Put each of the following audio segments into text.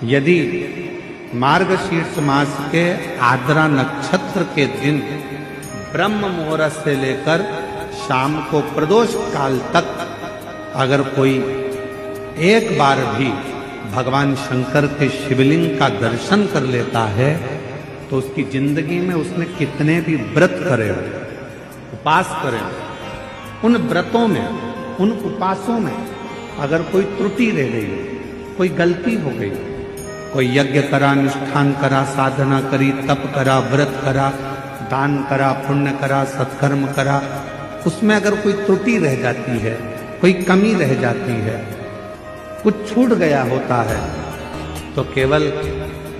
यदि मार्गशीर्ष मास के आर्द्रा नक्षत्र के दिन ब्रह्म मुहूर्त से लेकर शाम को प्रदोष काल तक अगर कोई एक बार भी भगवान शंकर के शिवलिंग का दर्शन कर लेता है तो उसकी जिंदगी में उसने कितने भी व्रत करे हो, उपास करे हो, उन व्रतों में, उन उपासों में अगर कोई त्रुटि रह गई हो, कोई गलती हो गई, कोई यज्ञ करा, अनुष्ठान करा, साधना करी, तप करा, व्रत करा, दान करा, पुण्य करा, सत्कर्म करा, उसमें अगर कोई त्रुटि रह जाती है, कोई कमी रह जाती है, कुछ छूट गया होता है, तो केवल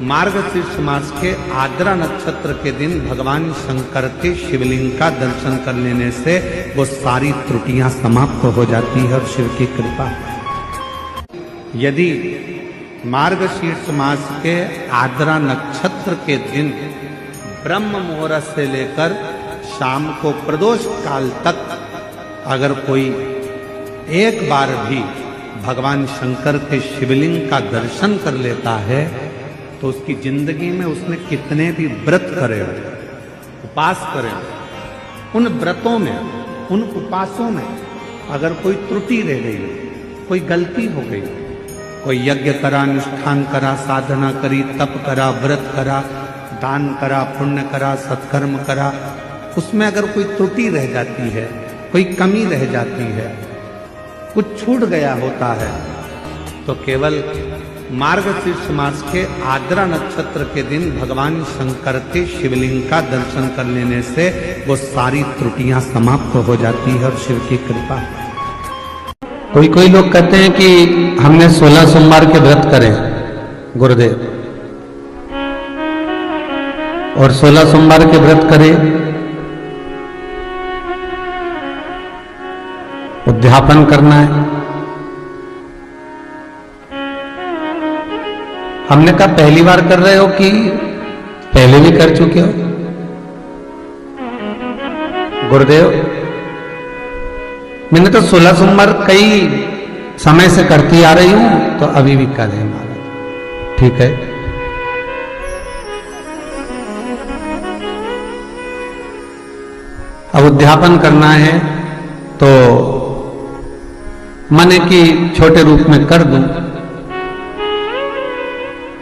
मार्गशीर्ष मास के आर्द्रा नक्षत्र के दिन भगवान शंकर के शिवलिंग का दर्शन कर लेने से वो सारी त्रुटियां समाप्त हो जाती है और शिव की कृपा। यदि मार्गशीर्ष मास के आर्द्रा नक्षत्र के दिन ब्रह्म मुहूर्त से लेकर शाम को प्रदोष काल तक अगर कोई एक बार भी भगवान शंकर के शिवलिंग का दर्शन कर लेता है तो उसकी जिंदगी में उसने कितने भी व्रत करे हो, उपास करे हो, उन व्रतों में, उन उपासों में अगर कोई त्रुटि रह गई हो, कोई गलती हो गई, कोई यज्ञ करा, अनुष्ठान करा, साधना करी, तप करा, व्रत करा, दान करा, पुण्य करा, सत्कर्म करा, उसमें अगर कोई त्रुटि रह जाती है, कोई कमी रह जाती है, कुछ छूट गया होता है, तो केवल मार्गशीर्ष मास के आर्द्रा नक्षत्र के दिन भगवान शंकर के शिवलिंग का दर्शन कर लेने से वो सारी त्रुटियां समाप्त हो जाती है और शिव की कृपा। कोई लोग कहते हैं कि हमने 16 सोमवार के व्रत करे गुरुदेव, और 16 सोमवार के व्रत करे, उद्यापन करना है। हमने कहा पहली बार कर रहे हो कि पहले भी कर चुके हो? गुरुदेव मैंने तो 16 सोमवार कई समय से करती आ रही हूं, तो अभी भी कर रहे महाराज। ठीक है, अब उद्यापन करना है तो मन की छोटे रूप में कर दूं,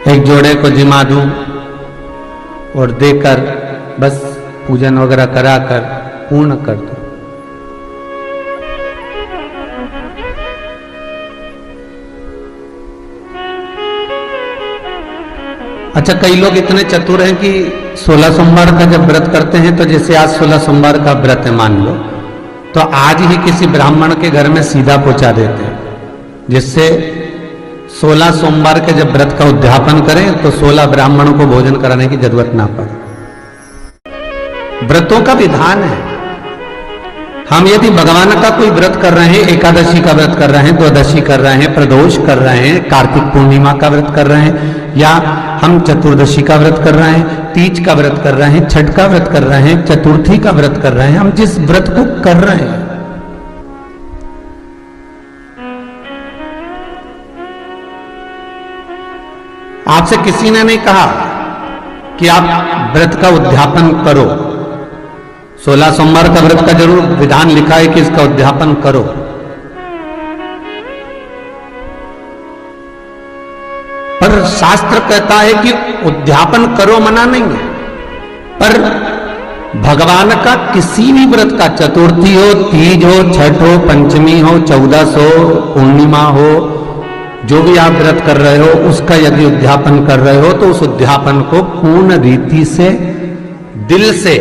एक जोड़े को जिमा दूं और देकर बस पूजन वगैरह कराकर पूर्ण कर दूं। अच्छा, कई लोग इतने चतुर हैं कि 16 सोमवार का जब व्रत करते हैं तो जैसे आज 16 सोमवार का व्रत है मान लो, तो आज ही किसी ब्राह्मण के घर में सीधा पहुंचा देते हैं, जिससे 16 सोमवार के जब व्रत का उद्यापन करें तो 16 ब्राह्मणों को भोजन कराने की जरूरत ना पड़े। व्रतों का विधान है। हम यदि भगवान का कोई व्रत कर रहे हैं, एकादशी का व्रत कर रहे हैं, द्वादशी कर रहे हैं, प्रदोष कर रहे हैं, कार्तिक पूर्णिमा का व्रत कर रहे हैं, या हम चतुर्दशी का व्रत कर रहे हैं, तीज का व्रत कर रहे हैं, छठ का व्रत कर रहे हैं, चतुर्थी का व्रत कर रहे हैं, हम जिस व्रत को कर रहे हैं आपसे किसी ने नहीं कहा कि आप व्रत का उद्यापन करो। 16 सोमवार का व्रत का जरूर विधान लिखा है कि इसका उद्यापन करो, पर शास्त्र कहता है कि उद्यापन करो मना नहीं है, पर भगवान का किसी भी व्रत का, चतुर्थी हो, तीज हो, छठ हो, पंचमी हो, 14 हो, पूर्णिमा हो, जो भी आप व्रत कर रहे हो उसका यदि उद्यापन कर रहे हो तो उस उद्यापन को पूर्ण रीति से, दिल से,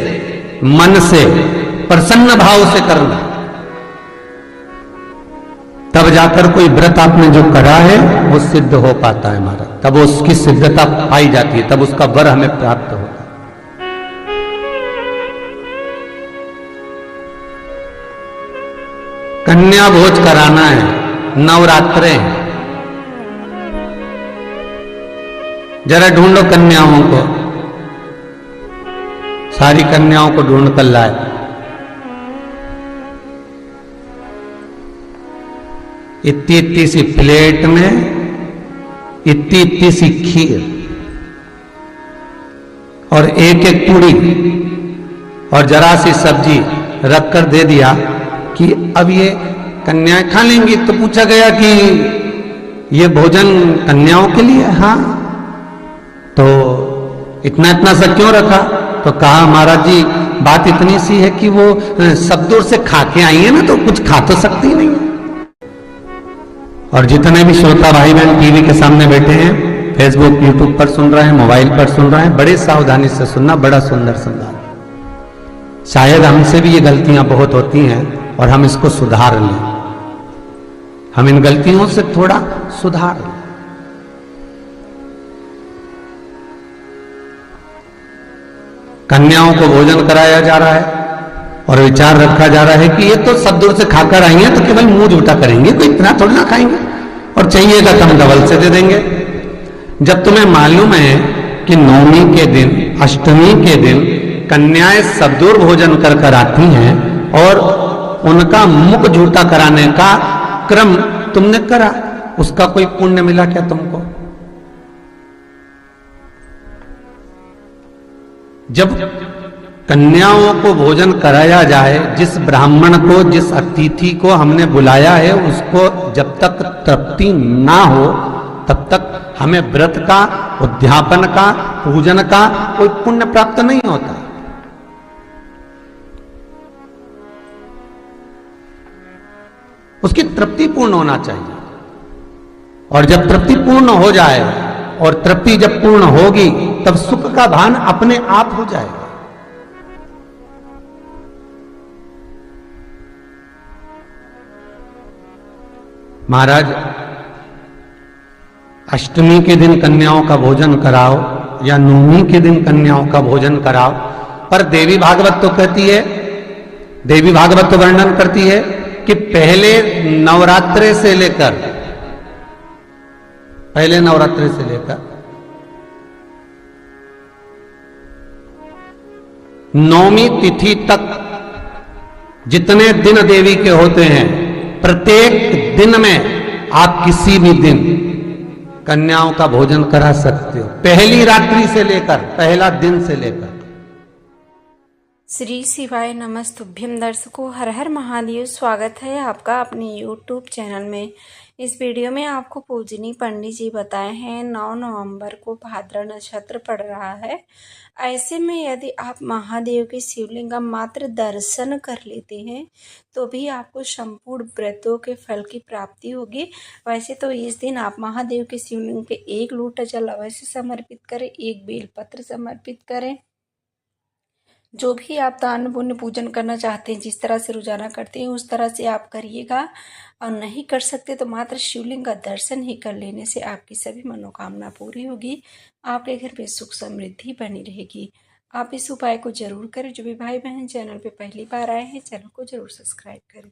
मन से, प्रसन्न भाव से करना, तब जाकर कोई व्रत आपने जो करा है वो सिद्ध हो पाता है हमारा, तब उसकी सिद्धता पाई जाती है, तब उसका वर हमें प्राप्त होता है। कन्या भोज कराना है, नवरात्रे हैं, जरा ढूंढो कन्याओं को, सारी कन्याओं को ढूंढ कर लाए। इतनी इतनी सी प्लेट में इतनी इतनी सी खीर और एक एक पूड़ी और जरा सी सब्जी रख कर दे दिया कि अब ये कन्याएं खा लेंगी। तो पूछा गया कि ये भोजन कन्याओं के लिए? हाँ। तो इतना इतना सा क्यों रखा? तो कहा महाराज जी बात इतनी सी है कि वो सब दूर से खा के आई है ना, तो कुछ खा तो सकती नहीं है। और जितने भी श्रोता भाई बहन टीवी के सामने बैठे हैं, फेसबुक यूट्यूब पर सुन रहे हैं, मोबाइल पर सुन रहे हैं, बड़े सावधानी से सुनना, बड़ा सुंदर संवाद। शायद हमसे भी ये गलतियां बहुत होती हैं और हम इसको सुधार लें, हम इन गलतियों से थोड़ा सुधार लें। कन्याओं को भोजन कराया जा रहा है और विचार रखा जा रहा है कि ये तो सब दूर से खाकर आई हैं, तो केवल मुंह झूठा करेंगे, कोई इतना थोड़ी ना खाएंगे, और चाहिएगा तो हम डबल से दे देंगे। जब तुम्हें मालूम है कि नवमी के दिन, अष्टमी के दिन कन्याएं सब दूर भोजन कर कर आती हैं और उनका मुख झूठा कराने का क्रम तुमने करा, उसका कोई पुण्य मिला क्या तुमको? जब कन्याओं को भोजन कराया जाए, जिस ब्राह्मण को, जिस अतिथि को हमने बुलाया है, उसको जब तक तृप्ति ना हो तब तक हमें व्रत का, उद्यापन का, पूजन का कोई पुण्य प्राप्त नहीं होता। उसकी तृप्ति पूर्ण होना चाहिए, और जब तृप्ति पूर्ण हो जाए, और तृप्ति जब पूर्ण होगी तब सुख का भान अपने आप हो जाएगा। महाराज अष्टमी के दिन कन्याओं का भोजन कराओ या नवमी के दिन कन्याओं का भोजन कराओ, पर देवी भागवत तो कहती है, देवी भागवत तो वर्णन करती है कि पहले नवरात्रे से लेकर, पहले नवरात्रे से लेकर नौमी तिथि तक जितने दिन देवी के होते हैं, प्रत्येक दिन में आप किसी भी दिन कन्याओं का भोजन करा सकते हो, पहली रात्रि से लेकर, पहला दिन से लेकर। श्री शिवाय नमस्तुभ्यम। दर्शकों, हर हर महादेव। स्वागत है आपका अपने YouTube चैनल में। इस वीडियो में आपको पूजनी पंडित जी बताए हैं 9 नवंबर को भाद्रा नक्षत्र पड़ रहा है। ऐसे में यदि आप महादेव के शिवलिंग का मात्र दर्शन कर लेते हैं तो भी आपको संपूर्ण व्रतों के फल की प्राप्ति होगी। वैसे तो इस दिन आप महादेव के शिवलिंग पे 1 लोटा जल अवश्य समर्पित करें, 1 बेलपत्र समर्पित करें। जो भी आप दान पुण्य पूजन करना चाहते हैं, जिस तरह से रोजाना करते हैं उस तरह से आप करिएगा, और नहीं कर सकते तो मात्र शिवलिंग का दर्शन ही कर लेने से आपकी सभी मनोकामना पूरी होगी, आपके घर में सुख समृद्धि बनी रहेगी। आप इस उपाय को जरूर करें। जो भी भाई बहन चैनल पे पहली बार आए हैं, चैनल को जरूर सब्सक्राइब करें।